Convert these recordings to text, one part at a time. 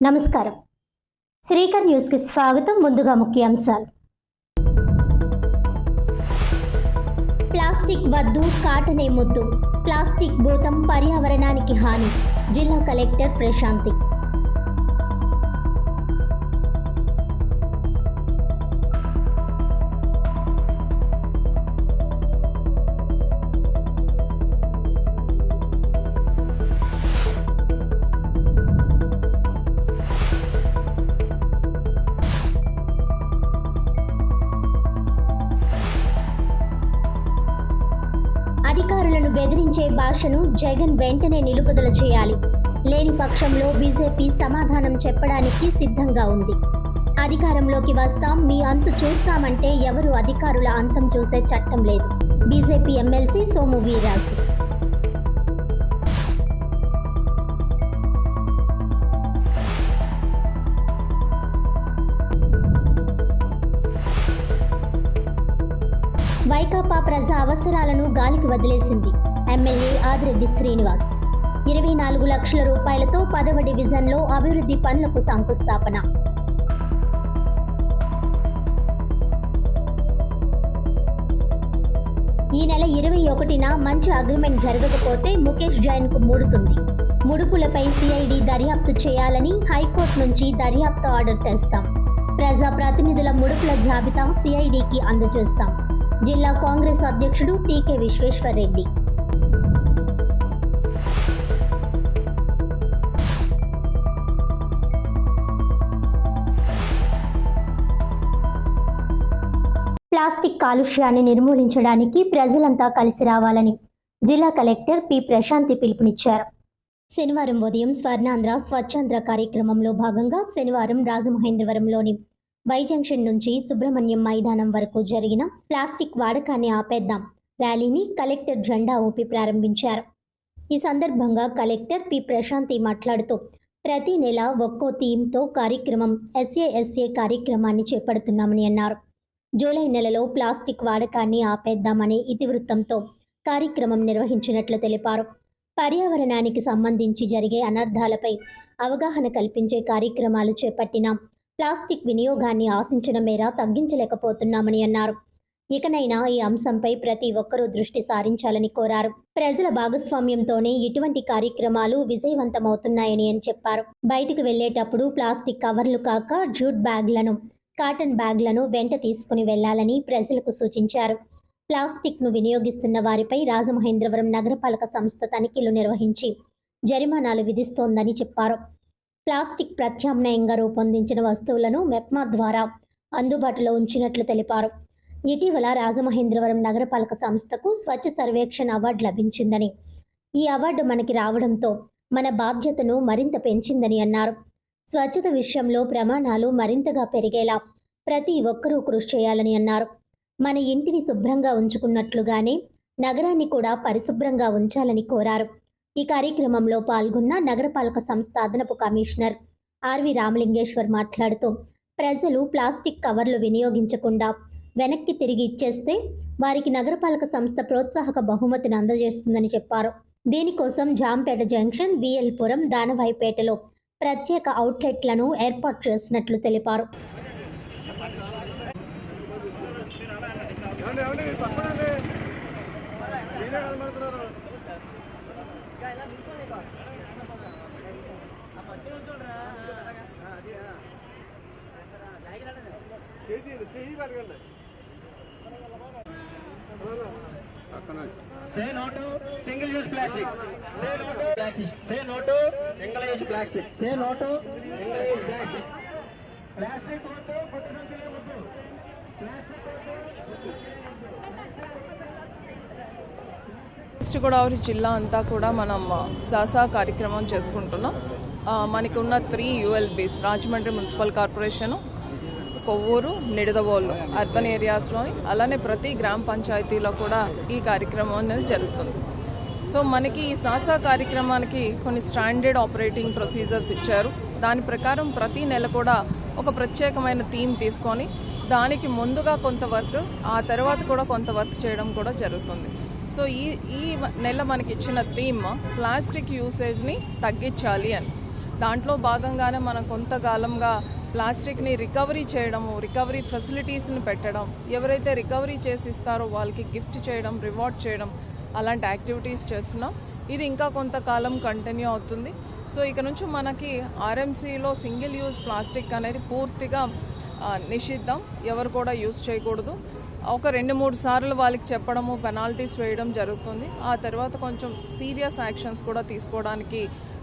నమస్కారం. శ్రీకర్ న్యూస్ కి స్వాగతం. ముందుగా ముఖ్యాంశాలు. ప్లాస్టిక్ వద్దు, కాటనే ముద్దు. ప్లాస్టిక్ భూతం పర్యావరణానికి హాని. జిల్లా కలెక్టర్ ప్రశాంతి. అధికారులను బెదిరించే భాషను జగన్ వెంటనే నిలుపుదల చేయాలి. లేని పక్షంలో బీజేపీ సమాధానం చెప్పడానికి సిద్ధంగా ఉంది. అధికారంలోకి వస్తాం, మీ అంతు చూస్తామంటే ఎవరు అధికారుల అంతం చూసే చట్టం లేదు. BJP MLC Somu Veerraju. వైకాపా ప్రజా అవసరాలను గాలికి వదిలేసింది. ఎమ్మెల్యే ఆదిరెడ్డి శ్రీనివాస్ 24 లక్షల రూపాయలతో 10వ డివిజన్లో అభివృద్ధి పనులకు శంకుస్థాపన. ఈ నెల 21న మంచి అగ్రిమెంట్ జరగకపోతే ముఖేష్ జైన్కు మూడుతుంది. ముడుపులపై సిఐడి దర్యాప్తు చేయాలని హైకోర్టు నుంచి దర్యాప్తు ఆర్డర్ తెస్తాం. ప్రజా ప్రతినిధుల ముడుపుల జాబితా సిఐడికి అందజేస్తాం. జిల్లా కాంగ్రెస్ అధ్యక్షుడు టీకే విశ్వేశ్వర్ రెడ్డి. ప్లాస్టిక్ కాలుష్యాన్ని నిర్మూలించడానికి ప్రజలంతా కలిసి రావాలని జిల్లా కలెక్టర్ పి ప్రశాంతి పిలుపునిచ్చారు. శనివారం ఉదయం స్వర్ణాంధ్ర స్వచ్ఛాంధ్ర కార్యక్రమంలో భాగంగా శనివారం రాజమహేంద్రవరంలోని వై జంక్షన్ నుంచి సుబ్రహ్మణ్యం మైదానం వరకు జరిగిన ప్లాస్టిక్ వాడకాన్ని ఆపేద్దాం ర్యాలీని కలెక్టర్ జెండా ఊపి ప్రారంభించారు. ఈ సందర్భంగా కలెక్టర్ పి ప్రశాంతి మాట్లాడుతూ ప్రతి నెల ఒక్కో థీమ్తో కార్యక్రమం ఎస్ఏ కార్యక్రమాన్ని చేపడుతున్నామని అన్నారు. జూలై నెలలో ప్లాస్టిక్ వాడకాన్ని ఆపేద్దామనే ఇతివృత్తంతో కార్యక్రమం నిర్వహించినట్లు తెలిపారు. పర్యావరణానికి సంబంధించి జరిగే అనర్థాలపై అవగాహన కల్పించే కార్యక్రమాలు చేపట్టినాం. ప్లాస్టిక్ వినియోగాన్ని ఆశించిన మేర తగ్గించలేకపోతున్నామని అన్నారు. ఇకనైనా ఈ అంశంపై ప్రతి ఒక్కరూ దృష్టి సారించాలని కోరారు. ప్రజల భాగస్వామ్యంతోనే ఇటువంటి కార్యక్రమాలు విజయవంతమవుతున్నాయని చెప్పారు. బయటకు వెళ్లేటప్పుడు ప్లాస్టిక్ కవర్లు కాక జూట్ బ్యాగ్లను, కాటన్ బ్యాగ్లను వెంట తీసుకుని వెళ్లాలని ప్రజలకు సూచించారు. ప్లాస్టిక్ను వినియోగిస్తున్న వారిపై రాజమహేంద్రవరం నగరపాలక సంస్థ తనిఖీలు నిర్వహించి జరిమానాలు విధిస్తోందని చెప్పారు. ప్లాస్టిక్ ప్రత్యామ్నాయంగా రూపొందించిన వస్తువులను మెప్మా ద్వారా అందుబాటులో ఉంచినట్లు తెలిపారు. ఇటీవల రాజమహేంద్రవరం నగరపాలక సంస్థకు స్వచ్ఛ సర్వేక్షణ అవార్డు లభించిందని, ఈ అవార్డు మనకి రావడంతో మన బాధ్యతను మరింత పెంచిందని అన్నారు. స్వచ్ఛత విషయంలో ప్రమాణాలు మరింతగా పెరిగేలా ప్రతి ఒక్కరూ కృషి చేయాలని అన్నారు. మన ఇంటిని శుభ్రంగా ఉంచుకున్నట్లుగానే నగరాన్ని కూడా పరిశుభ్రంగా ఉంచాలని కోరారు. ఈ కార్యక్రమంలో పాల్గొన్న నగరపాలక సంస్థ అదనపు కమిషనర్ ఆర్వి రామలింగేశ్వర్ మాట్లాడుతూ ప్రజలు ప్లాస్టిక్ కవర్లు వినియోగించకుండా వెనక్కి తిరిగి ఇచ్చేస్తే వారికి నగరపాలక సంస్థ ప్రోత్సాహక బహుమతిని అందజేస్తుందని చెప్పారు. దీనికోసం జాంపేట జంక్షన్, విఎల్పురం, దానవాయిపేటలో ప్రత్యేక అవుట్లెట్లను ఏర్పాటు చేసినట్లు తెలిపారు. Say no to single-use plastic. Say no to plastic. Say no to single-use plastic. Say no to single-use plastic. Plastic వద్దు, పొట్టు సంచులే వద్దు. Plastic వద్దు. ఈస్ట్ గోదావరి జిల్లా అంతా కూడా మనం సాసా కార్యక్రమం చేసుకుంటున్నాం. మనకి ఉన్న 3 ULBs Rajahmundry municipal corporation, Kovvur, Nidadavole urban ఏరియాస్లోని, అలానే ప్రతి గ్రామ పంచాయతీలో కూడా ఈ కార్యక్రమం అనేది జరుగుతుంది. సో మనకి ఈ సాసా కార్యక్రమానికి కొన్ని స్టాండర్డ్ ఆపరేటింగ్ ప్రొసీజర్స్ ఇచ్చారు. దాని ప్రకారం ప్రతి నెల కూడా ఒక ప్రత్యేకమైన థీమ్ తీసుకొని దానికి ముందుగా కొంత వర్క్, ఆ తర్వాత కూడా కొంత వర్క్ చేయడం కూడా జరుగుతుంది. సో ఈ నెల మనకి ఇచ్చిన థీమ్ ప్లాస్టిక్ యూసేజ్ని తగ్గించాలి అని. దాంట్లో భాగంగానే మనం కొంతకాలంగా ప్లాస్టిక్ని రికవరీ చేయడము, రికవరీ ఫెసిలిటీస్ని పెట్టడం, ఎవరైతే రికవరీ చేసి ఇస్తారో వాళ్ళకి గిఫ్ట్ చేయడం, రివార్డ్ చేయడం, అలాంటి యాక్టివిటీస్ చేస్తున్నాం. ఇది ఇంకా కొంతకాలం కంటిన్యూ అవుతుంది. సో ఇక నుంచి మనకి ఆర్ఎంసీలో సింగిల్ యూజ్ ప్లాస్టిక్ అనేది పూర్తిగా నిషిద్ధం, ఎవరు కూడా యూజ్ చేయకూడదు. ఒక 2-3 సార్లు వాళ్ళకి చెప్పడము, పెనాల్టీస్ వేయడం జరుగుతుంది. ఆ తర్వాత కొంచెం సీరియస్ యాక్షన్స్ కూడా తీసుకోవడానికి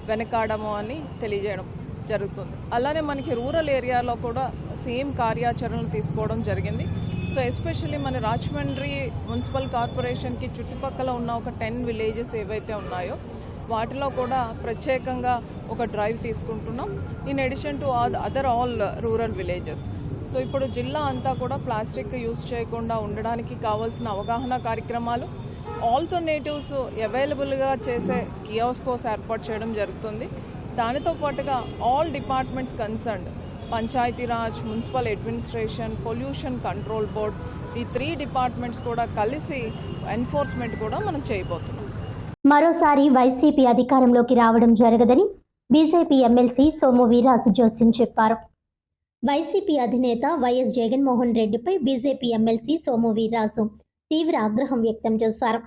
వెనకాడము అని తెలియజేయడం జరుగుతుంది. అలానే మనకి రూరల్ ఏరియాలో కూడా సేమ్ కార్యాచరణలు తీసుకోవడం జరిగింది. సో ఎస్పెషల్లీ మన రాజమండ్రి మున్సిపల్ కార్పొరేషన్కి చుట్టుపక్కల ఉన్న ఒక 10 విలేజెస్ ఏవైతే ఉన్నాయో వాటిలో కూడా ప్రత్యేకంగా ఒక డ్రైవ్ తీసుకుంటున్నాం, in addition to other all rural villages. So ఇప్పుడు జిల్లా అంతా కూడా ప్లాస్టిక్ యూజ్ చేయకుండా ఉండడానికి కావాల్సిన అవగాహన కార్యక్రమాలు, ఆల్టర్నేటివ్స్ అవైలబుల్గా చేసే కియోస్కోస్ ఏర్పాటు చేయడం జరుగుతుంది. దానితో పాటుగా all departments concerned, Panchayati Raj, municipal administration, pollution control board, ఈ 3 డిపార్ట్మెంట్స్ కూడా కలిసి ఎన్ఫోర్స్మెంట్ కూడా మనం చేయబోతున్నాం. మరోసారి వైసీపీ అధికారంలోకి రావడం జరగదని బీజేపీ ఎమ్మెల్సీ సోము వీర్రాజు జోస్యం చెప్పారు. వైసీపీ అధినేత వైఎస్ జగన్మోహన్ రెడ్డిపై బీజేపీ ఎమ్మెల్సీ సోము వీర్రాజు తీవ్ర ఆగ్రహం వ్యక్తం చేశారు.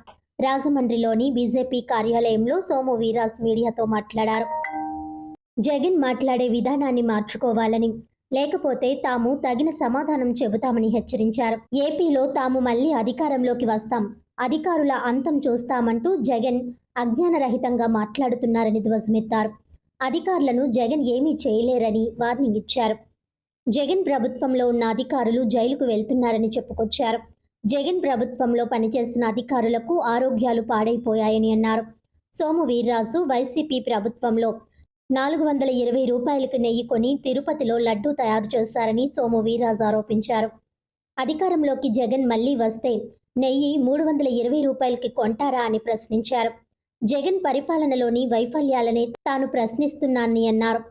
రాజమండ్రిలోని బీజేపీ కార్యాలయంలో సోము వీర్రాజు మీడియాతో మాట్లాడారు. జగన్ మాట్లాడే విధానాన్ని మార్చుకోవాలని, లేకపోతే తాము తగిన సమాధానం చెబుతామని హెచ్చరించారు. ఏపీలో తాము మళ్లీ అధికారంలోకి వస్తాం, అధికారుల అంతం చూస్తామంటూ జగన్ అజ్ఞానరహితంగా మాట్లాడుతున్నారని ధ్వజమెత్తారు. అధికారులను జగన్ ఏమీ చేయలేరని వార్నింగ్ ఇచ్చారు. జగన్ ప్రభుత్వంలో ఉన్న అధికారులు జైలుకు వెళ్తున్నారని చెప్పుకొచ్చారు. జగన్ ప్రభుత్వంలో పనిచేసిన అధికారులకు ఆరోగ్యాలు పాడైపోయాయని అన్నారు. సోము వీర్రాజు వైసీపీ ప్రభుత్వంలో 420 రూపాయలకు నెయ్యి కొని తిరుపతిలో లడ్డూ తయారు చేశారని సోము వీర్రాజు ఆరోపించారు. అధికారంలోకి జగన్ మళ్లీ వస్తే నెయ్యి 320 రూపాయలకి కొంటారా అని ప్రశ్నించారు. జగన్ పరిపాలనలోని వైఫల్యాలనే తాను ప్రశ్నిస్తున్నానని అన్నారు.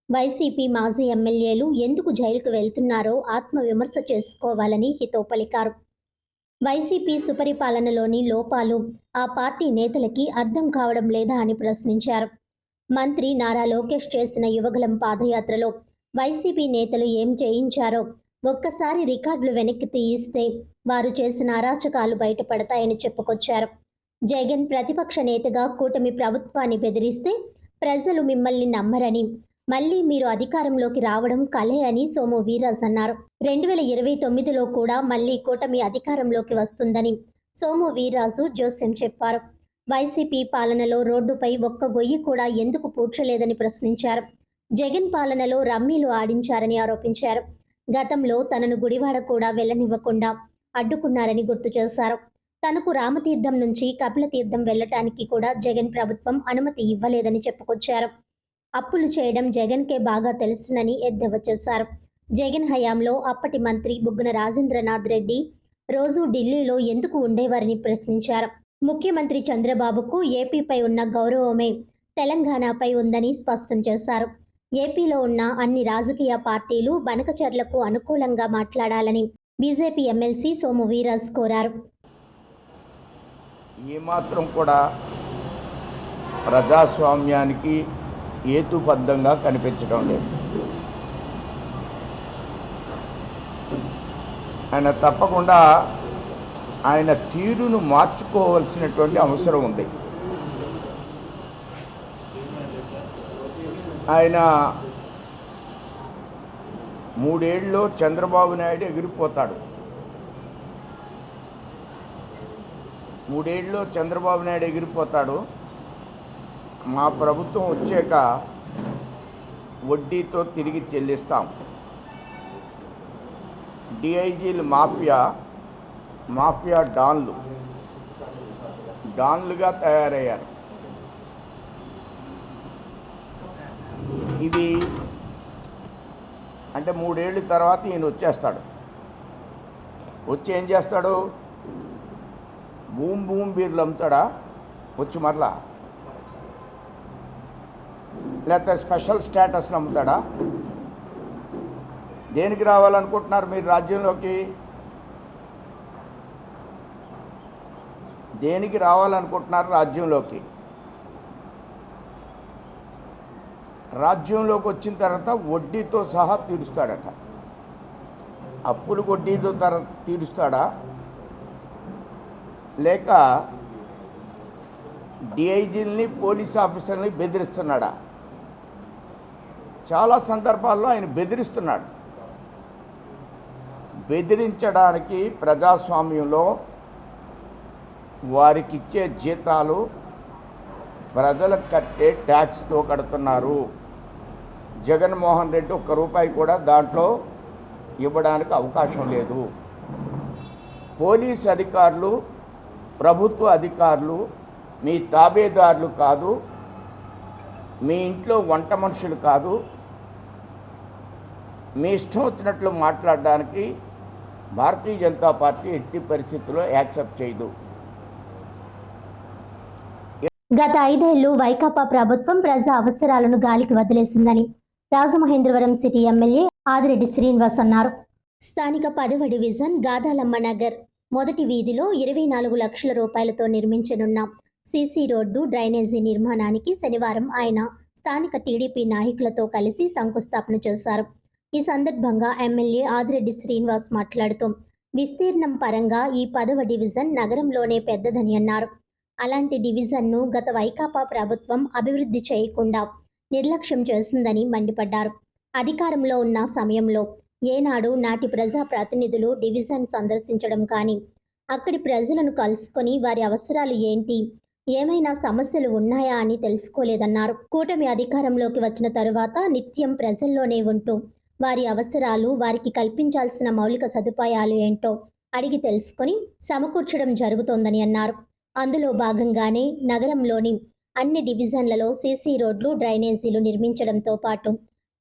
వైసీపీ మాజీ ఎమ్మెల్యేలు ఎందుకు జైలుకు వెళ్తున్నారో ఆత్మవిమర్శ చేసుకోవాలని హితవు పలికారు. వైసీపీ సుపరిపాలనలోని లోపాలు ఆ పార్టీ నేతలకి అర్థం కావడం లేదా అని ప్రశ్నించారు. మంత్రి నారా లోకేష్ చేసిన యువగలం పాదయాత్రలో వైసీపీ నేతలు ఏం చేయించారో ఒక్కసారి రికార్డులు వెనక్కి తీయిస్తే వారు చేసిన అరాచకాలు బయటపడతాయని చెప్పుకొచ్చారు. జగన్ ప్రతిపక్ష నేతగా కూటమి ప్రభుత్వాన్ని బెదిరిస్తే ప్రజలు మిమ్మల్ని నమ్మరని, మళ్లీ మీరు అధికారంలోకి రావడం కలే అని సోము వీర్రాజు అన్నారు. 2029లో కూడా మళ్లీ కూటమి అధికారంలోకి వస్తుందని సోము వీర్రాజు జోస్యం చెప్పారు. వైసీపీ పాలనలో రోడ్డుపై ఒక్క గొయ్యి కూడా ఎందుకు పూడ్చలేదని ప్రశ్నించారు. జగన్ పాలనలో రమ్మీలు ఆడించారని ఆరోపించారు. గతంలో తనను గుడివాడ కూడా వెళ్లనివ్వకుండా అడ్డుకున్నారని గుర్తు చేశారు. తనకు రామతీర్థం నుంచి కపిలతీర్థం వెళ్లటానికి కూడా జగన్ ప్రభుత్వం అనుమతి ఇవ్వలేదని చెప్పుకొచ్చారు. అప్పులు చేయడం జగన్కే బాగా తెలుసునని ఎద్దేవా చేశారు. జగన్ హయాంలో అప్పటి మంత్రి బుగ్గన రాజేంద్రనాథ్ రెడ్డి రోజు ఢిల్లీలో ఎందుకు ఉండేవారని ప్రశ్నించారు. ముఖ్యమంత్రి చంద్రబాబుకు ఏపీపై ఉన్న గౌరవమే తెలంగాణపై ఉందని స్పష్టం చేశారు. ఏపీలో ఉన్న అన్ని రాజకీయ పార్టీలు బనకచర్లకు అనుకూలంగా మాట్లాడాలని బీజేపీ ఎమ్మెల్సీ సోము వీర్రాజు కోరారు. ఏమాత్రం కూడా ప్రజాస్వామ్యానికి హేతుబద్ధంగా కనిపించడం లేదు. ఆయన తప్పకుండా ఆయన తీరును మార్చుకోవాల్సినటువంటి అవసరం ఉంది. ఆయన 3 ఏళ్ళలో చంద్రబాబు నాయుడు ఎగిరిపోతాడు. 3 ఏళ్ళలో చంద్రబాబు నాయుడు ఎగిరిపోతాడు. మా ప్రభుత్వం వచ్చాక వడ్డీతో తిరిగి చెల్లిస్తాం. డిఐజీలు మాఫియా డాన్లుగా తయారయ్యారు. ఇవి అంటే 3 ఏళ్ళ తర్వాత ఈయన వచ్చేస్తాడు. వచ్చి ఏం చేస్తాడు? భూమ్ బీర్లు అమ్ముతాడా వచ్చి మరలా? లేకపోతే స్పెషల్ స్టేటస్ అమ్ముతాడా? దేనికి రావాలనుకుంటున్నారు మీరు రాజ్యంలోకి? దేనికి రావాలనుకుంటున్నారు రాజ్యంలోకి? రాజ్యంలోకి వచ్చిన తర్వాత వడ్డీతో సహా తీరుస్తాడట. అప్పులు వడ్డీతో తీరుస్తాడా, లేక డిఐజీలని పోలీస్ ఆఫీసర్ని బెదిరిస్తున్నాడా? చాలా సందర్భాల్లో ఆయన బెదిరిస్తున్నాడు. బెదిరించడానికి ప్రజాస్వామ్యంలో వారికి ఇచ్చే జీతాలు ప్రజలకు కట్టే ట్యాక్స్తో కడుతున్నారు. జగన్మోహన్ రెడ్డి ఒక్క రూపాయి కూడా దాంట్లో ఇవ్వడానికి అవకాశం లేదు. పోలీస్ అధికారులు, ప్రభుత్వ అధికారులు మీ తాబేదారులు కాదు, మీ ఇంట్లో వంట మనుషులు కాదు. మీ ఇష్టం వచ్చినట్లు మాట్లాడడానికి భారతీయ జనతా పార్టీ ఎట్టి పరిస్థితుల్లో యాక్సెప్ట్ చేయదు. గత 5 ఏళ్లు వైకాపా ప్రభుత్వం ప్రజా అవసరాలను గాలికి వదిలేసిందని రాజమహేంద్రవరం సిటీ ఎమ్మెల్యే ఆదిరెడ్డి శ్రీనివాస్ అన్నారు. స్థానిక 10వ డివిజన్ గాదాలమ్మ నగర్ మొదటి వీధిలో 24 లక్షల రూపాయలతో నిర్మించనున్న సీసీ రోడ్డు డ్రైనేజీ నిర్మాణానికి శనివారం ఆయన స్థానిక టీడీపీ నాయకులతో కలిసి శంకుస్థాపన చేశారు. ఈ సందర్భంగా ఎమ్మెల్యే ఆదిరెడ్డి శ్రీనివాస్ మాట్లాడుతూ విస్తీర్ణం పరంగా ఈ 10వ డివిజన్ నగరంలోనే పెద్దదని అన్నారు. అలాంటి డివిజన్ను గత వైకాపా ప్రభుత్వం అభివృద్ధి చేయకుండా నిర్లక్ష్యం చేసిందని మండిపడ్డారు. అధికారంలో ఉన్న సమయంలో ఏనాడు నాటి ప్రజాప్రతినిధులు డివిజన్ సందర్శించడం కానీ, అక్కడి ప్రజలను కలుసుకొని వారి అవసరాలు ఏంటి, ఏమైనా సమస్యలు ఉన్నాయా అని తెలుసుకోలేదన్నారు. కూటమి అధికారంలోకి వచ్చిన తరువాత నిత్యం ప్రజల్లోనే ఉంటూ వారి అవసరాలు, వారికి కల్పించాల్సిన మౌలిక సదుపాయాలు ఏంటో అడిగి తెలుసుకొని సమకూర్చడం జరుగుతోందని అన్నారు. అందులో భాగంగానే నగరంలోని అన్ని డివిజన్లలో సీసీ రోడ్లు, డ్రైనేజీలు నిర్మించడంతో పాటు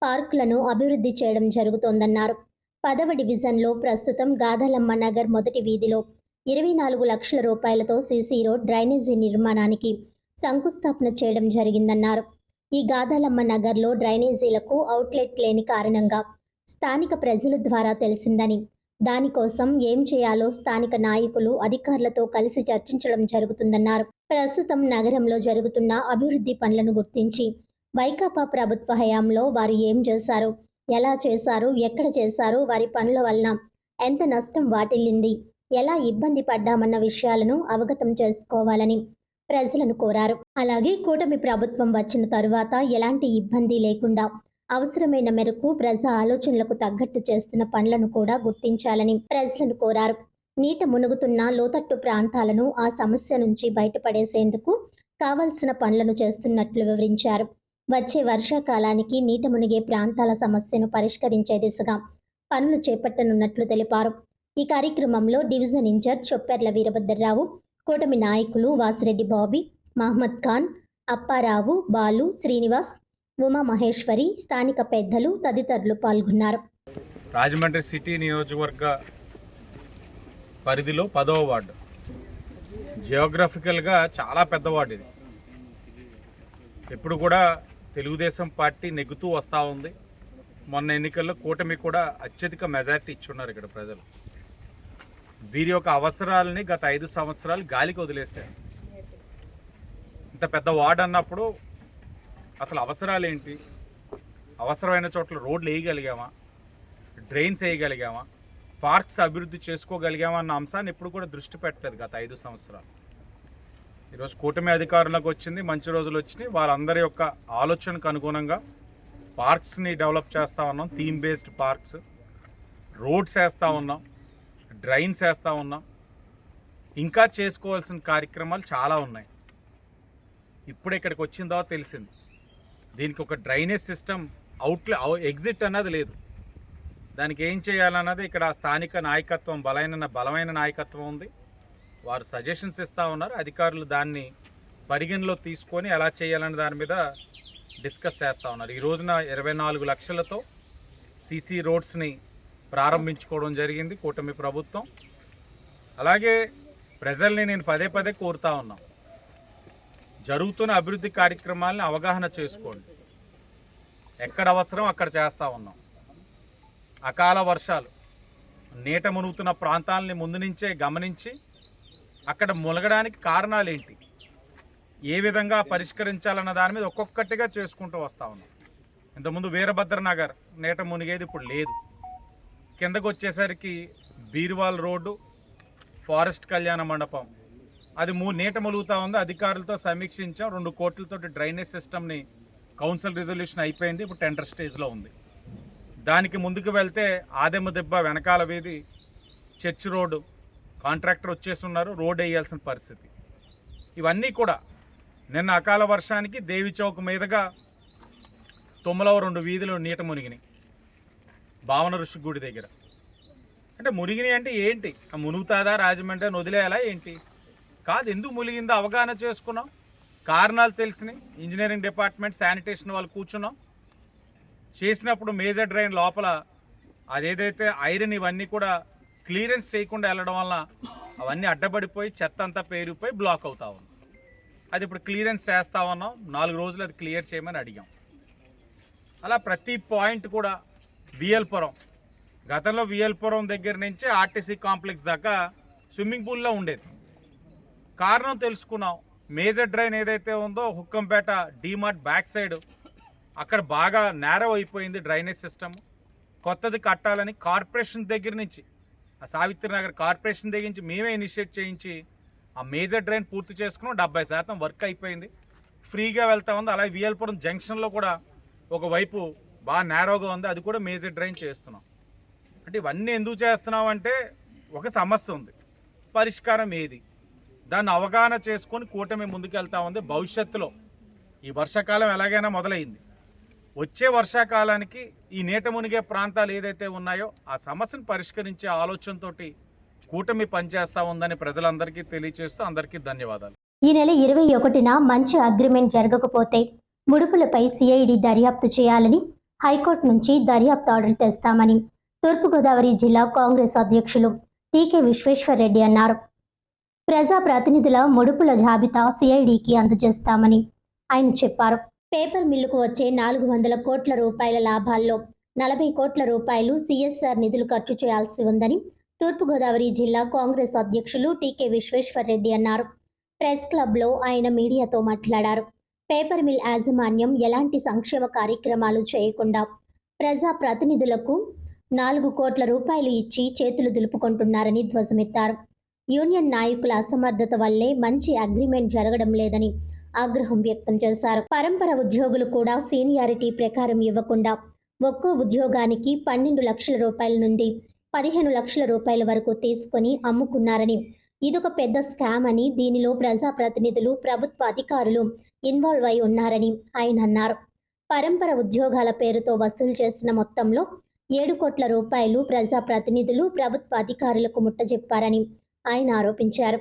పార్కులను అభివృద్ధి చేయడం జరుగుతోందన్నారు. 10వ డివిజన్లో ప్రస్తుతం గాదాలమ్మ నగర్ మొదటి వీధిలో 24 లక్షల రూపాయలతో సీసీ రోడ్, డ్రైనేజీ నిర్మాణానికి శంకుస్థాపన చేయడం జరిగిందన్నారు. ఈ గాదాలమ్మ నగర్లో డ్రైనేజీలకు అవుట్లెట్ లేని కారణంగా స్థానిక ప్రజల ద్వారా తెలిసిందని, దానికోసం ఏం చేయాలో స్థానిక నాయకులు, అధికారులతో కలిసి చర్చించడం జరుగుతుందన్నారు. ప్రస్తుతం నగరంలో జరుగుతున్న అభివృద్ధి పనులను గుర్తించి వైకాపా ప్రభుత్వ హయాంలో వారు ఏం చేశారు, ఎలా చేశారు, ఎక్కడ చేశారు, వారి పనుల వలన ఎంత నష్టం వాటిల్లింది, ఎలా ఇబ్బంది పడ్డామన్న విషయాలను అవగతం చేసుకోవాలని ప్రజలను కోరారు. అలాగే కూటమి ప్రభుత్వం వచ్చిన తరువాత ఎలాంటి ఇబ్బంది లేకుండా అవసరమైన మేరకు ప్రజా ఆలోచనలకు తగ్గట్టు చేస్తున్న పనులను కూడా గుర్తించాలని ప్రజలను కోరారు. నీట మునుగుతున్న లోతట్టు ప్రాంతాలను ఆ సమస్య నుంచి బయటపడేసేందుకు కావాల్సిన పనులను చేస్తున్నట్లు వివరించారు. వచ్చే వర్షాకాలానికి నీట మునిగే ప్రాంతాల సమస్యను పరిష్కరించే దిశగా పనులు చేపట్టనున్నట్లు తెలిపారు. ఈ కార్యక్రమంలో డివిజన్ ఇన్ఛార్జ్ చొప్పెర్ల వీరభద్రరావు, కూటమి నాయకులు వాసిరెడ్డి బాబీ, మహమ్మద్ ఖాన్, అప్పారావు, బాలు, శ్రీనివాస్, ఉమా మహేశ్వరి, స్థానిక పెద్దలు తదితరులు పాల్గొన్నారు. రాజమండ్రి సిటీ నియోజకవర్గ పరిధిలో 10వ వార్డు, జియోగ్రఫికల్గా చాలా పెద్ద వార్డు ఇది. ఎప్పుడు కూడా తెలుగుదేశం పార్టీ నెగ్గుతూ వస్తూ ఉంది. మొన్న ఎన్నికల్లో కూటమి కూడా అత్యధిక మెజారిటీ ఇచ్చున్నారు ఇక్కడ ప్రజలు. వీరి యొక్క అవసరాలని గత 5 సంవత్సరాలు గాలికి వదిలేశారు. ఇంత పెద్ద వార్డు అన్నప్పుడు అసలు అవసరాలు ఏంటి, అవసరమైన చోట్ల రోడ్లు వేయగలిగామా, డ్రైన్స్ వేయగలిగామా, పార్క్స్ అభివృద్ధి చేసుకోగలిగామా అన్న అంశాన్ని ఎప్పుడు కూడా దృష్టి పెట్టలేదు గత 5 సంవత్సరాలు. ఈరోజు కూటమి అధికారంలోకి వచ్చింది, మంచి రోజులు వచ్చినాయి. వాళ్ళందరి యొక్క ఆలోచనకు అనుగుణంగా పార్క్స్ని డెవలప్ చేస్తూ ఉన్నాం. థీమ్ బేస్డ్ పార్క్స్, రోడ్స్ వేస్తూ ఉన్నాం, డ్రైన్స్ వేస్తూ ఉన్నాం. ఇంకా చేసుకోవాల్సిన కార్యక్రమాలు చాలా ఉన్నాయి. ఇప్పుడు ఇక్కడికి వచ్చిన తర్వాత తెలిసింది దీనికి ఒక డ్రైనేజ్ సిస్టమ్ ఎగ్జిట్ అన్నది లేదు. దానికి ఏం చేయాలన్నది ఇక్కడ స్థానిక నాయకత్వం, బలమైన నాయకత్వం ఉంది. వారు సజెషన్స్ ఇస్తూ ఉన్నారు. అధికారులు దాన్ని పరిగణలో తీసుకొని ఎలా చేయాలనే దాని మీద డిస్కస్ చేస్తూ ఉన్నారు. ఈ రోజున 24 లక్షలతో సీసీ రోడ్స్ని ప్రారంభించుకోవడం జరిగింది కూటమి ప్రభుత్వం. అలాగే ప్రజల్ని నేను పదే కోరుతా ఉన్నాం, జరుగుతున్న అభివృద్ధి కార్యక్రమాలని అవగాహన చేసుకోండి. ఎక్కడ అవసరం అక్కడ చేస్తూ ఉన్నాం. అకాల వర్షాలు, నీట మునుగుతున్న ప్రాంతాలని ముందు నుంచే గమనించి అక్కడ మునగడానికి కారణాలు ఏంటి, ఏ విధంగా పరిష్కరించాలన్న దాని మీద ఒక్కొక్కటిగా చేసుకుంటూ వస్తూ ఉన్నాం. ఇంతకుముందు వీరభద్ర నగర్ నీట మునిగేది ఇప్పుడు లేదు. కిందకు వచ్చేసరికి బీర్వాల్ రోడ్డు, ఫారెస్ట్ కళ్యాణ మండపం అది నీట ములుగుతూ ఉంది. అధికారులతో సమీక్షించాం. 2 కోట్లతోటి డ్రైనేజ్ సిస్టమ్ని కౌన్సిల్ రిజల్యూషన్ అయిపోయింది. ఇప్పుడు టెండర్ స్టేజ్లో ఉంది. దానికి ముందుకు వెళ్తే ఆదెమ్మ దెబ్బ వెనకాల వీధి చర్చ్ రోడ్డు కాంట్రాక్టర్ వచ్చేస్తున్నారు. రోడ్ వేయాల్సిన పరిస్థితి. ఇవన్నీ కూడా నిన్న అకాల వర్షానికి దేవి చౌక్ మీదుగా తొమ్మలవ 2 వీధులు నీట మునిగినాయి. భావన ఋషి గుడి దగ్గర. అంటే మునిగినాయి అంటే ఏంటి? మునుగుతాదా రాజమండ్రి అని వదిలేయాలా ఏంటి? కాదు, ఎందుకు మునిగిందో అవగాహన చేసుకున్నాం. కారణాలు తెలిసినాయి. ఇంజనీరింగ్ డిపార్ట్మెంట్, శానిటేషన్ వాళ్ళు కూర్చున్నాం. చేసినప్పుడు మేజర్ డ్రైన్ లోపల అదేదైతే ఐరన్ ఇవన్నీ కూడా క్లియరెన్స్ చేయకుండా వెళ్ళడం వల్ల అవన్నీ అడ్డపడిపోయి చెత్త అంతా పేరుపోయి బ్లాక్ అవుతా ఉంది. అది ఇప్పుడు క్లియరెన్స్ చేస్తా ఉన్నాం. 4 రోజులు అది క్లియర్ చేయమని అడిగాం. అలా ప్రతి పాయింట్ కూడా విఎల్పురం, గతంలో విఎల్పురం దగ్గర నుంచి ఆర్టీసీ కాంప్లెక్స్ దాకా స్విమ్మింగ్ పూల్లో ఉండేది. కారణం తెలుసుకున్నాం. మేజర్ డ్రైన్ ఏదైతే ఉందో హుక్కంపేట డీమార్ట్ బ్యాక్ సైడ్ అక్కడ బాగా నేరో అయిపోయింది డ్రైనేజ్ సిస్టమ్. కొత్తది కట్టాలని కార్పొరేషన్ దగ్గర నుంచి, ఆ సావిత్రి నగర్ కార్పొరేషన్ దగ్గర నుంచి మేమే ఇనిషియేట్ చేయించి ఆ మేజర్ డ్రైన్ పూర్తి చేసుకున్నాం. 70% వర్క్ అయిపోయింది. ఫ్రీగా వెళ్తా ఉంది. అలాగే విఎల్పురం జంక్షన్లో కూడా ఒకవైపు బాగా నేరోగా ఉంది. అది కూడా మేజర్ డ్రైన్ చేస్తున్నాం. అంటే ఇవన్నీ ఎందుకు చేస్తున్నాం అంటే ఒక సమస్య ఉంది, పరిష్కారం ఏది, దాన్ని అవగాహన చేసుకొని కూటమి ముందుకెళ్తా ఉంది. భవిష్యత్తులో ఈ వర్షాకాలం ఎలాగైనా మొదలైంది. వచ్చే వర్షాకాలానికి ఈ నీట మునిగే ప్రాంతాలు ఏదైతే ఉన్నాయో ఆ సమస్యను పరిష్కరించే ఆలోచనతో కూటమి పనిచేస్తూ ఉందని ప్రజలందరికీ తెలియజేస్తూ అందరికీ ధన్యవాదాలు. ఈ నెల 21న మంచి అగ్రిమెంట్ జరగకపోతే ముడుపులపై సిఐడి దర్యాప్తు చేయాలని హైకోర్టు నుంచి దర్యాప్తు ఆర్డర్ తెస్తామని తూర్పుగోదావరి జిల్లా కాంగ్రెస్ అధ్యక్షులు టీకే విశ్వేశ్వరరెడ్డి అన్నారు. ప్రజాప్రతినిధుల ముడుపుల జాబితా సిఐడికి అందజేస్తామని ఆయన చెప్పారు. పేపర్ మిల్లుకు వచ్చే 400 కోట్ల రూపాయల లాభాల్లో 40 కోట్ల రూపాయలు సిఎస్ఆర్ నిధులు ఖర్చు చేయాల్సి ఉందని తూర్పుగోదావరి జిల్లా కాంగ్రెస్ అధ్యక్షులు టీకే విశ్వేశ్వరరెడ్డి అన్నారు. ప్రెస్ క్లబ్లో ఆయన మీడియాతో మాట్లాడారు. పేపర్ మిల్ యాజమాన్యం ఎలాంటి సంక్షేమ కార్యక్రమాలు చేయకుండా ప్రజాప్రతినిధులకు 4 కోట్ల రూపాయలు ఇచ్చి చేతులు దులుపుకుంటున్నారని ధ్వజమెత్తారు. యూనియన్ నాయకుల అసమర్థత వల్లే మంచి అగ్రిమెంట్ జరగడం లేదని ఆగ్రహం వ్యక్తం చేశారు. పరంపర ఉద్యోగులు కూడా సీనియారిటీ ప్రకారం ఇవ్వకుండా ఒక్కో ఉద్యోగానికి 12 లక్షల రూపాయల నుండి 15 లక్షల రూపాయల వరకు తీసుకొని అమ్ముకున్నారని, ఇదొక పెద్ద స్కామ్ అని, దీనిలో ప్రజాప్రతినిధులు, ప్రభుత్వ అధికారులు ఇన్వాల్వ్ అయి ఉన్నారని ఆయన అన్నారు. పరంపర ఉద్యోగాల పేరుతో వసూలు చేసిన మొత్తంలో 7 కోట్ల రూపాయలు ప్రజాప్రతినిధులు, ప్రభుత్వ అధికారులకు ముట్టజెప్పారని ఆయన ఆరోపించారు.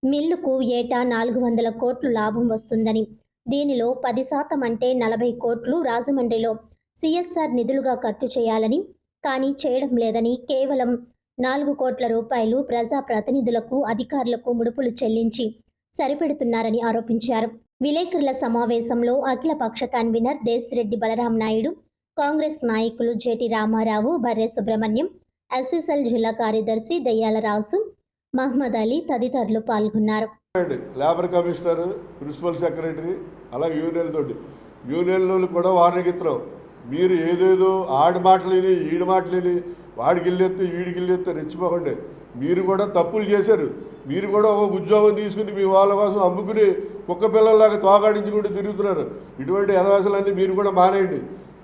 మిల్లుకు ఏటా 400 కోట్లు లాభం వస్తుందని, దీనిలో 10% అంటే 40 కోట్లు రాజమండ్రిలో సిఎస్ఆర్ నిధులుగా ఖర్చు చేయాలని, కానీ చేయడం లేదని, కేవలం 4 కోట్ల రూపాయలు ప్రజాప్రతినిధులకు, అధికారులకు ముడుపులు చెల్లించి సరిపెడుతున్నారని ఆరోపించారు. విలేకరుల సమావేశంలో అఖిలపక్ష కన్వీనర్ దేశిరెడ్డి బలరాం నాయుడు, కాంగ్రెస్ నాయకులు జేటీ రామారావు, బర్రె సుబ్రహ్మణ్యం, ఎస్ఎస్ఎల్ జిల్లా కార్యదర్శి దయ్యాల రాజు, మహమ్మద్ అలీ తదితరులు పాల్గొన్నారు. లేబర్ కమిషనర్, ప్రిన్సిపల్ సెక్రటరీ, అలాగే యూనియన్లు కూడా వారికిత్రం. మీరు ఏదేదో ఆడి మాటలేని ఈడి మాటలేని వాడికి వెళ్ళేస్తే వీడికి వెళ్ళేస్తే రెచ్చిపోకండి. మీరు కూడా తప్పులు చేశారు. మీరు కూడా ఒక ఉద్యోగం తీసుకుని మీ వాళ్ళ కోసం అమ్ముకుని కుక్క పిల్లల్లాగా తోగాడించుకుంటూ తిరుగుతున్నారు. ఇటువంటి ఎదవాసులన్నీ మీరు కూడా మానేయండి.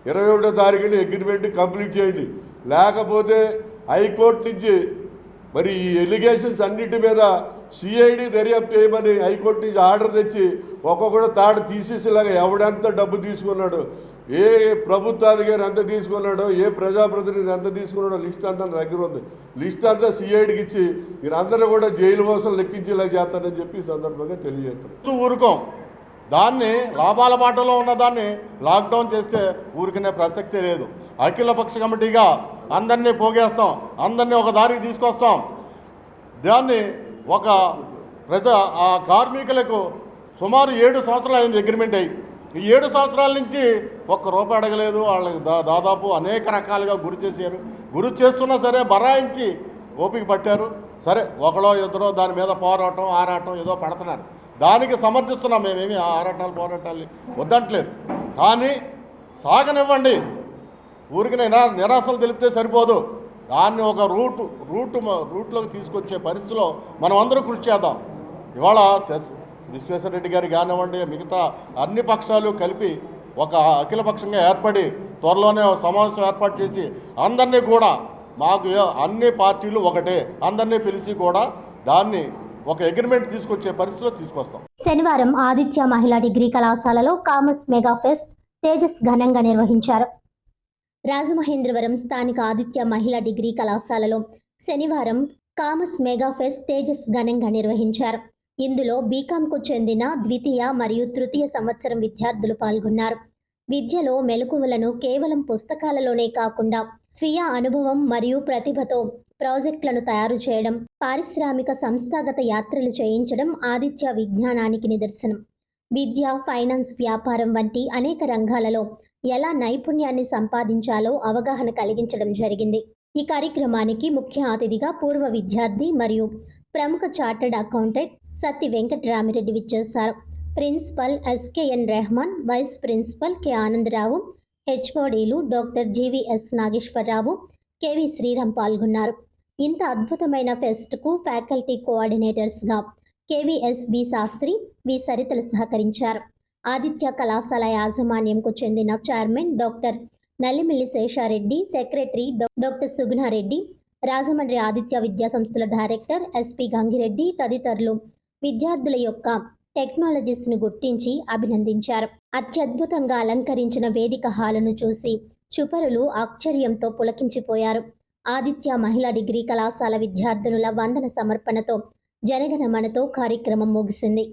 21వ తారీఖున అగ్రిమెంట్ కంప్లీట్ చేయండి. లేకపోతే హైకోర్టు నుంచి మరి ఈ ఎలిగేషన్స్ అన్నిటి మీద సిఐడి దర్యాప్తు చేయమని హైకోర్టు నుంచి ఆర్డర్ తెచ్చి ఒక్కొక్కడు తాడు తీసేసేలాగా ఎవడెంత డబ్బు తీసుకున్నాడు, ఏ ప్రభుత్వాధికారి ఎంత తీసుకున్నాడో, ఏ ప్రజాప్రతినిధి ఎంత తీసుకున్నాడో లిస్ట్ అంతా నా దగ్గర ఉంది. లిస్ట్ అంతా సిఐడికి ఇచ్చి మీరందరూ కూడా జైలు కోసం లెక్కించేలా చేస్తారని చెప్పి సందర్భంగా తెలియజేస్తారు. ఊరుకోం. దాన్ని లాభాల బాటలో ఉన్నదాన్ని లాక్డౌన్ చేస్తే ఊరికనే ప్రసక్తే లేదు. అఖిలపక్ష కమిటీగా అందరినీ పోగేస్తాం, అందరినీ ఒక దారికి తీసుకొస్తాం. దాన్ని ఒక కార్మికులకు సుమారు 7 సంవత్సరాలు అయింది అగ్రిమెంట్ అయ్యి. ఈ 7 సంవత్సరాల నుంచి ₹1 అడగలేదు. వాళ్ళకి దాదాపు అనేక రకాలుగా గురి చేశారు. గురి చేస్తున్నా సరే బరాయించి ఓపిక పట్టారు. సరే ఒకడో ఇద్దరో దాని మీద పోరాటం ఆరాటం ఏదో పడుతున్నారు. దానికి సమర్థిస్తున్నాం. మేమేమి ఆరాటాలు పోరాటాలు వద్దంటలేదు. కానీ సాగనివ్వండి. ఊరికినైనా నిరాశలు తెలిపితే సరిపోదు. దాన్ని ఒక రూట్లోకి తీసుకొచ్చే పరిస్థితిలో మనం అందరూ కృషి చేద్దాం. ఇవాళ విశ్వేశ్వర రెడ్డి గారు కానివ్వండి, మిగతా అన్ని పక్షాలు కలిపి ఒక అఖిలపక్షంగా ఏర్పడి త్వరలోనే సమావేశం ఏర్పాటు చేసి అందరినీ కూడా, మాకు అన్ని పార్టీలు ఒకటే, అందరినీ పిలిచి కూడా దాన్ని ఒక అగ్రిమెంట్ తీసుకొచ్చే పరిస్థితిలో తీసుకొస్తాం. శనివారం ఆదిత్య మహిళా డిగ్రీ కళాశాలలో కామర్స్ మెగా ఫెస్ట్ తేజస్ ఘనంగా నిర్వహించారు. రాజమహేంద్రవరం స్థానిక ఆదిత్య మహిళా డిగ్రీ కళాశాలలో శనివారం కామర్స్ మెగా ఫెస్ట్ తేజస్ ఘనంగా నిర్వహించారు. ఇందులో బీకాంకు చెందిన ద్వితీయ మరియు తృతీయ సంవత్సరం విద్యార్థులు పాల్గొన్నారు. విద్యలో మెలకువలను కేవలం పుస్తకాలలోనే కాకుండా స్వీయ అనుభవం మరియు ప్రతిభతో ప్రాజెక్టులను తయారు చేయడం, పారిశ్రామిక సంస్థాగత యాత్రలు చేయించడం ఆదిత్య విజ్ఞానానికి నిదర్శనం. విద్య, ఫైనాన్స్, వ్యాపారం వంటి అనేక రంగాలలో ఎలా నైపుణ్యాన్ని సంపాదించాలో అవగాహన కలిగించడం జరిగింది. ఈ కార్యక్రమానికి ముఖ్య అతిథిగా పూర్వ విద్యార్థి మరియు ప్రముఖ చార్టర్డ్ అకౌంటెంట్ సత్తి వెంకటరామిరెడ్డి విచ్చేశారు. Principal SKN Rehman, vice principal K Anandarao, హెచ్ఓడీలు doctor GVS Nageswararao, KV Sriram పాల్గొన్నారు. ఇంత అద్భుతమైన ఫెస్ట్కు ఫ్యాకల్టీ కోఆర్డినేటర్స్గా కేవీఎస్ బి శాస్త్రి, వి సరితలు సహకరించారు. ఆదిత్య కళాశాల యాజమాన్యంకు చెందిన chairman doctor Nallimilli Seshareddy, secretary doctor Sugunareddy, Rajahmundry Aditya విద్యా సంస్థల డైరెక్టర్ ఎస్పి గంగిరెడ్డి తదితరులు విద్యార్థుల యొక్క టెక్నాలజీస్ను గుర్తించి అభినందించారు. అత్యద్భుతంగా అలంకరించిన వేదిక హాలును చూసి చుపరులు ఆశ్చర్యంతో పులకించిపోయారు. ఆదిత్య మహిళా డిగ్రీ కళాశాల విద్యార్థినుల వందన సమర్పణతో జనగణమనతో కార్యక్రమం ముగిసింది.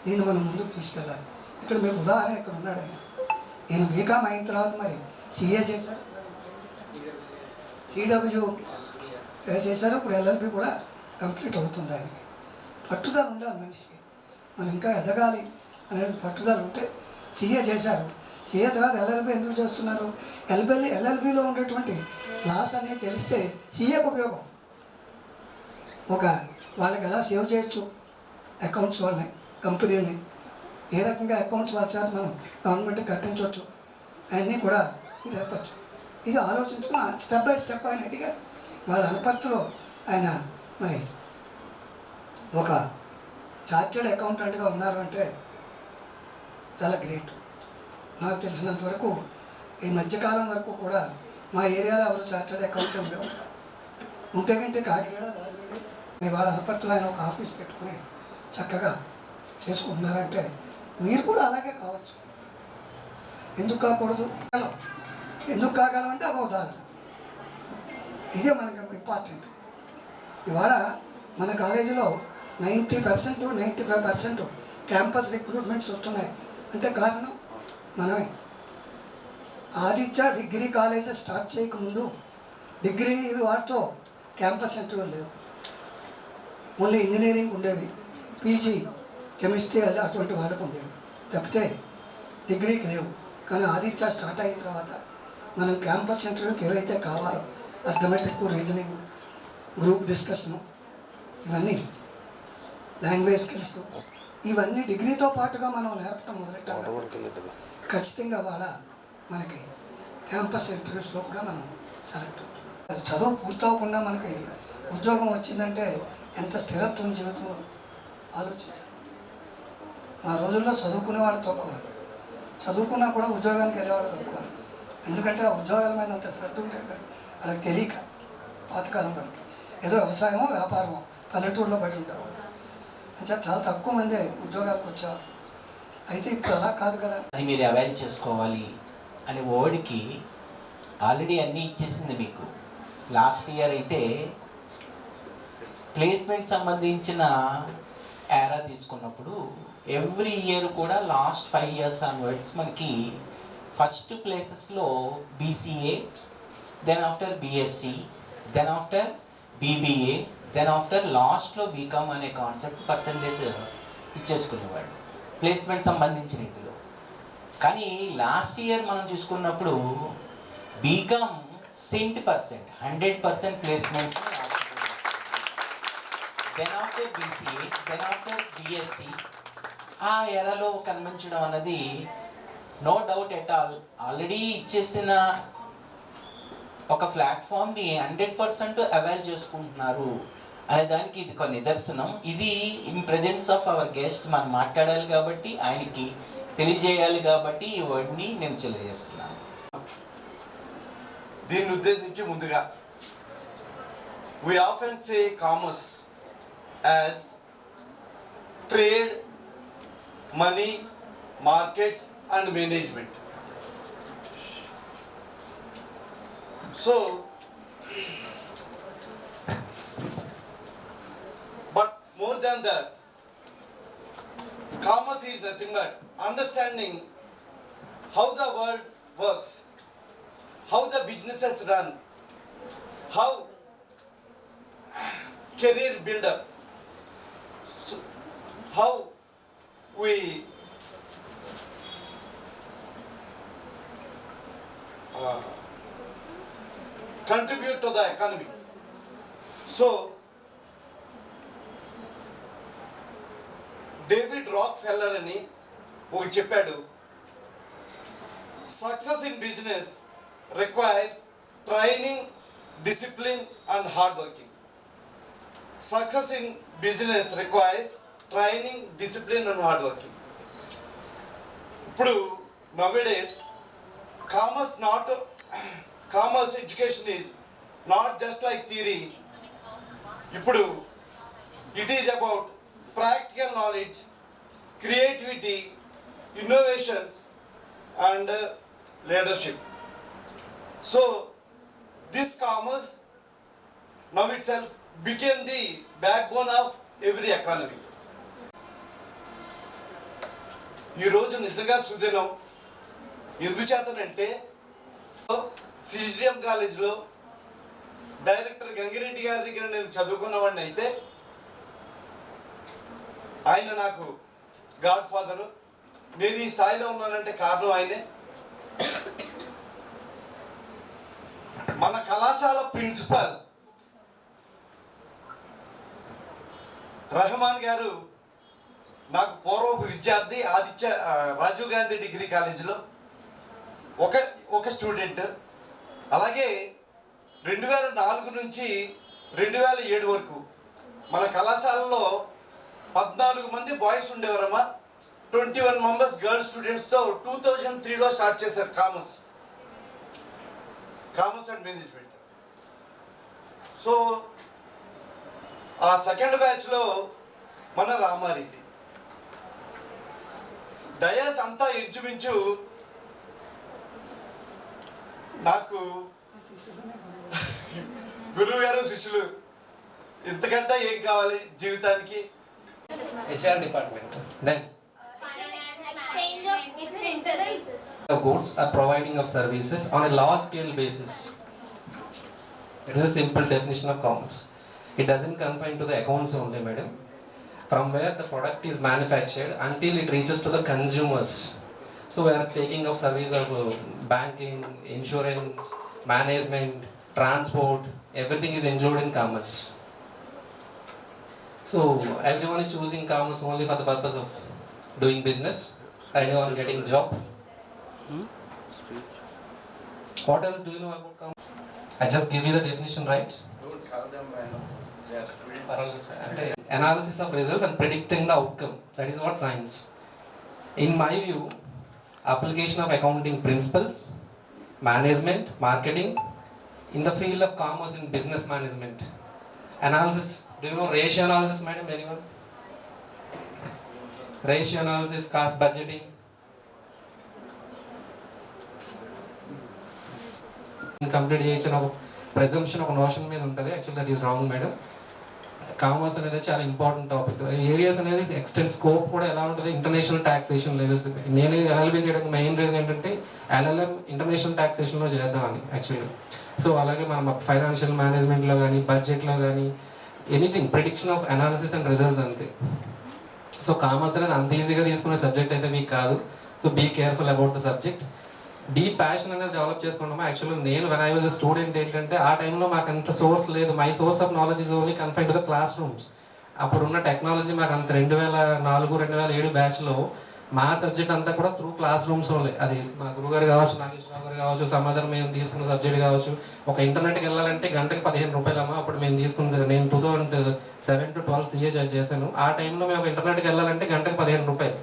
నేను మనం ముందుకు తీసుకెళ్ళాలి. ఇక్కడ మీకు ఉదాహరణ ఇక్కడ ఉన్నాడు ఆయన. నేను బీకామ్ అయిన తర్వాత మరి సిఏ చేశారు, సిడబ్ల్యూ చేశారు, ఇప్పుడు ఎల్ఎల్బి కూడా కంప్లీట్ అవుతుంది. ఆయనకి పట్టుదల ఉండాలి మనిషికి. మనం ఇంకా ఎదగాలి అనే పట్టుదల ఉంటే సిఏ చేశారు. సిఏ తర్వాత ఎల్ఎల్బి ఎందుకు చేస్తున్నారు? ఎల్ఎల్బిలో ఉండేటువంటి లాస్ అన్నీ తెలిస్తే సిఏకి ఉపయోగం. ఒక వాళ్ళకి ఎలా సేవ్ చేయొచ్చు అకౌంట్స్, వాళ్ళని కంపెనీలని ఏ రకంగా అకౌంట్స్ వాళ్ళ చేత మనం గవర్నమెంట్కి కట్టించవచ్చు అవన్నీ కూడా చెప్పచ్చు. ఇది ఆలోచించుకున్న స్టెప్ బై స్టెప్ ఆయన ఎదిగారు. వాళ్ళ అనుపత్తిలో ఆయన మరి ఒక చార్టెడ్ అకౌంటెంట్గా ఉన్నారు అంటే చాలా గ్రేట్. నాకు తెలిసినంత వరకు ఈ మధ్యకాలం వరకు కూడా మా ఏరియాలో ఎవరు చార్టెడ్ అకౌంటెంట్ ఉంటే కంటే కాకినాడ, రాజమండ్రి వాళ్ళ అనుపత్తిలో ఆయన ఒక ఆఫీస్ పెట్టుకుని చక్కగా చేసుకుంటున్నారంటే మీరు కూడా అలాగే కావచ్చు. ఎందుకు కాకూడదు? ఎందుకు కాగలమంటే అవి ఉదాహరణ. ఇదే మనకు ఇంపార్టెంట్. ఇవాళ మన కాలేజీలో 90%, 95% క్యాంపస్ రిక్రూట్మెంట్స్ వస్తున్నాయి అంటే కారణం మనమే. ఆదిత్య డిగ్రీ కాలేజ్ స్టార్ట్ చేయకముందు డిగ్రీ వాటితో క్యాంపస్ ఇంటర్వ్యూ లేవు. ఓన్లీ ఇంజనీరింగ్ ఉండేవి, పీజీ కెమిస్ట్రీ అటువంటి వాళ్ళకు ఉండేవి తప్పితే డిగ్రీకి లేవు. కానీ ఆదిత్య స్టార్ట్ అయిన తర్వాత మనం క్యాంపస్ ఇంటర్వ్యూకి ఏవైతే కావాలో అథమెటిక్, రీజనింగ్, గ్రూప్ డిస్కషను, ఇవన్నీ లాంగ్వేజ్ స్కిల్స్, ఇవన్నీ డిగ్రీతో పాటుగా మనం నేర్పడం మొదలెట్టాం కాబట్టి ఖచ్చితంగా వాళ్ళ మనకి క్యాంపస్ ఇంటర్వ్యూస్లో కూడా మనం సెలెక్ట్ అవుతున్నాం. చదువు పూర్తవకుండా మనకి ఉద్యోగం వచ్చిందంటే ఎంత స్థిరత్వం జీవితంలో ఆలోచించాలి. మా రోజుల్లో చదువుకునే వాళ్ళు తక్కువ, చదువుకున్నా కూడా ఉద్యోగానికి వెళ్ళేవాళ్ళు తక్కువ. ఎందుకంటే ఆ ఉద్యోగాల మీద అంత శ్రద్ధ ఉండేది కాదు, వాళ్ళకి తెలియక. పాతకాలం వాళ్ళకి ఏదో వ్యవసాయమో వ్యాపారమో పల్లెటూరులో పడి ఉండేవాళ్ళు. అంటే చాలా తక్కువ మంది ఉద్యోగాలకు వచ్చేవాళ్ళు. అయితే ఇప్పుడు అలా కాదు కదా. అది మీరు అవైల్ చేసుకోవాలి అని వర్డ్కి ఆల్రెడీ అన్నీ ఇచ్చేసింది మీకు. లాస్ట్ ఇయర్ అయితే ప్లేస్మెంట్ సంబంధించిన ఏరా తీసుకున్నప్పుడు ఎవ్రీ ఇయర్ కూడా లాస్ట్ 5 years ఆన్వర్డ్స్ మనకి ఫస్ట్ ప్లేసెస్లో BCA, then after BSc, then after BBA, then after లాస్ట్లో బీకామ్ అనే కాన్సెప్ట్ పర్సంటేజ్ ఇచ్చేసుకునేవాడు ప్లేస్మెంట్ సంబంధించిన ఇదిలో. కానీ లాస్ట్ ఇయర్ మనం చూసుకున్నప్పుడు BCom 100% placements, then after BCA, then after BSc, ఆ ఎరలో కనిపించడం అన్నది no doubt at all. Already ఇచ్చేసిన ఒక ప్లాట్ఫామ్ని 100% అవైల్ చేసుకుంటున్నారు అనే దానికి ఇది ఒక నిదర్శనం. ఇది in presence of our guest మనం మాట్లాడాలి కాబట్టి, ఆయనకి తెలియజేయాలి కాబట్టి ఈ వర్డ్ని నేను తెలియజేస్తున్నాను. దీన్ని ఉద్దేశించి ముందుగా we often say commerce as trade, money, markets and management. So, but more than that, commerce is nothing but understanding how the world works, how the businesses run, how career build up, so how we contribute to the economy. So David Rockefeller అని ఒకటి చెప్పాడు, success in business requires training, discipline and hard working. Success in business requires training, discipline and hard working. ఇప్పుడు nowadays commerce education is not just like theory. ఇప్పుడు it is about practical knowledge, creativity, innovations and leadership. So this commerce now itself became the backbone of every economy. ఈ రోజు నిజంగా సుదినం. ఎందుచేతనంటే సిజిడిఎం కాలేజ్లో director Gangireddy గారి దగ్గర నేను చదువుకున్నవాడిని అయితే ఆయన నాకు గాడ్ ఫాదరు. నేను ఈ స్థాయిలో ఉన్నానంటే కారణం ఆయనే. మన కళాశాల ప్రిన్సిపల్ రెహమాన్ గారు నాకు పూర్వపు విద్యార్థి. రాజీవ్ గాంధీ డిగ్రీ కాలేజీలో ఒక స్టూడెంట్. అలాగే 2004 నుంచి 2007 వరకు మన కళాశాలలో 14 మంది బాయ్స్ ఉండేవారమ్మా. 21 మెంబర్స్ గర్ల్స్ స్టూడెంట్స్తో 2003లో స్టార్ట్ చేశారు కామర్స్ అండ్ మేనేజ్మెంట్. సో ఆ సెకండ్ బ్యాచ్లో మన రామారెడ్డి. డయాస్ అంతా ఇంచుమించు నాకు గురువు గారు శిష్యులు. ఇంతకంటే ఏం కావాలి జీవితానికి? HR department. Then of goods are providing of services on a large scale basis. It is a simple definition of commerce. It doesn't confine to the accounts only, madam. From where the product is manufactured until it reaches to the consumers. So we are taking of service of banking, insurance, management, transport, everything is included in commerce. So everyone is choosing commerce only for the purpose of doing business, anyone getting job. What else do you know about commerce? I just give you the definition, right? Don't call them they are students. Analysis of results and predicting the outcome. That is what science. In my view, application of accounting principles, management, marketing in the field of commerce and business management. Analysis, do you know ratio analysis, madam? Anyone? Ratio analysis, cost budgeting. Complete age and presumption of notion మీద ఉంటుంది. Actually that is wrong, madam. Commerce అనేది చాలా important topic. Areas అనేది extent scope కూడా ఎలా ఉంటుంది, international taxation levels. నేను LLB చేయడానికి మెయిన్ రీజన్ ఏంటంటే ఎల్ఎల్ఎం ఇంటర్నేషనల్ ట్యాక్సేషన్లో చేద్దామని యాక్చువల్లీ. సో అలాగే మనం ఫైనాన్షియల్ మేనేజ్మెంట్లో కానీ బడ్జెట్లో కానీ anything prediction of analysis and results అంతే. సో కామర్స్ అనేది అంత ఈజీగా తీసుకునే సబ్జెక్ట్ అయితే మీకు కాదు. So be careful about the subject. Deep passion అనేది డెవలప్ చేసుకుంటాము. యాక్చువల్గా నేను వెన్ ఐ వాజ్ స్టూడెంట్ ఏంటంటే ఆ టైంలో మాకు అంత సోర్స్ లేదు. My source of knowledge is only confine to the class rooms. అప్పుడున్న టెక్నాలజీ మాకు అంత 2004-2007 బ్యాచ్లో మా సబ్జెక్ట్ అంతా కూడా త్రూ క్లాస్ రూమ్స్లోనే, అది మా గురుగారు కావచ్చు, నాగేశ్వరరావు గారు కావచ్చు, సమాధానం మేము తీసుకున్న సబ్జెక్ట్ కావచ్చు. ఒక ఇంటర్నెట్కి వెళ్ళాలంటే గంటకి 15 రూపాయలమ్మా అప్పుడు మేము తీసుకుంది. నేను 2007 to 12 CA చేశాను. ఆ టైంలో మేము ఒక ఇంటర్నెట్కి వెళ్ళాలంటే గంటకి 15 రూపాయలు.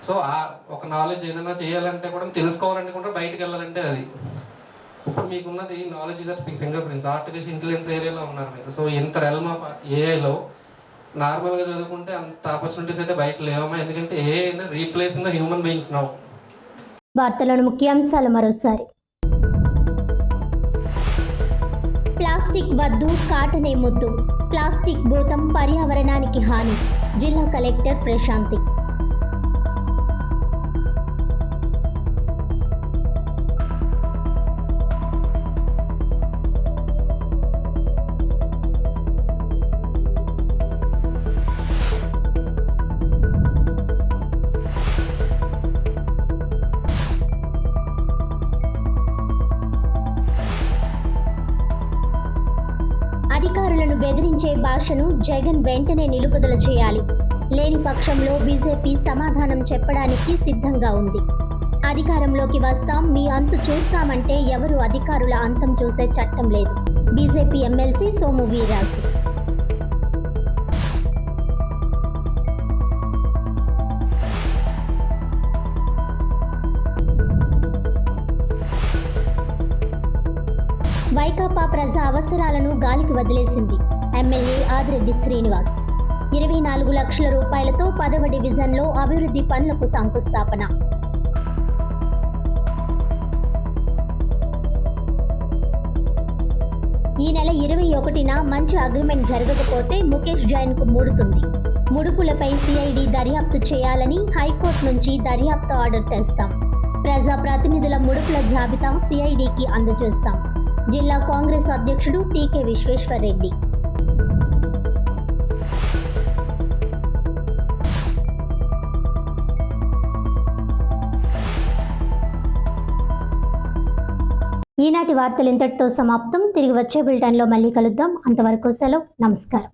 సో ఒక నాలెడ్జ్ ఏదైనా చేయాలంటే కూడా తెలుసుకోవాలంటే కూడా బయటకు వెళ్ళాలంటే అది. ఇప్పుడు మీకున్నది knowledge is at finger prints. Artificial intelligence ఏరియాలో ఉన్నారు మీరు. సో ఇంత రెల్మ్ ఆఫ్ ఏఐలో నార్మల్గా చదువుకుంటే అంత ఆపర్చునిటీస్ అయితే బయట లేవమ్మా. ఎందుకంటే AI replacing the human beings now. వార్తలోని ముఖ్యాంశాలు మరోసారి. ప్లాస్టిక్ వద్దు, కాటనే ముద్దు. ప్లాస్టిక్ భూతం పర్యావరణానికి హాని. జిల్లా కలెక్టర్ ప్రశాంతి. అధికారులను బెదిరించే భాషను జగన్ వెంటనే నిలుపుదల చేయాలి. లేని పక్షంలో బీజేపీ సమాధానం చెప్పడానికి సిద్ధంగా ఉంది. అధికారంలోకి వస్తాం, మీ అంతు చూస్తామంటే ఎవరు అధికారుల అంతం చూసే చట్టం లేదు. BJP MLC Somu Veerraju. వైకాపా ప్రజా అవసరాలను గాలికి వదిలేసింది. ఎమ్మెల్యే ఆదిరెడ్డి శ్రీనివాస్. 24 లక్షల రూపాయలతో 10వ డివిజన్లో అభివృద్ధి పనులకు శంకుస్థాపన. ఈ నెల 21న మంచి అగ్రిమెంట్ జరగకపోతే ముఖేష్ జైన్కు మూడుతుంది. ముడుపులపై సిఐడి దర్యాప్తు చేయాలని హైకోర్టు నుంచి దర్యాప్తు ఆర్డర్ తెస్తాం. ప్రజా ప్రతినిధుల ముడుపుల జాబితా సిఐడికి అందజేస్తాం. జిల్లా కాంగ్రెస్ అధ్యక్షుడు టీకే విశ్వేశ్వర్రెడ్డి. ఈనాటి వార్తలు ఇంతటితో సమాప్తం. తిరిగి వచ్చే బులెటిన్లో మళ్ళీ కలుద్దాం. అంతవరకు సెలవు. నమస్కారం.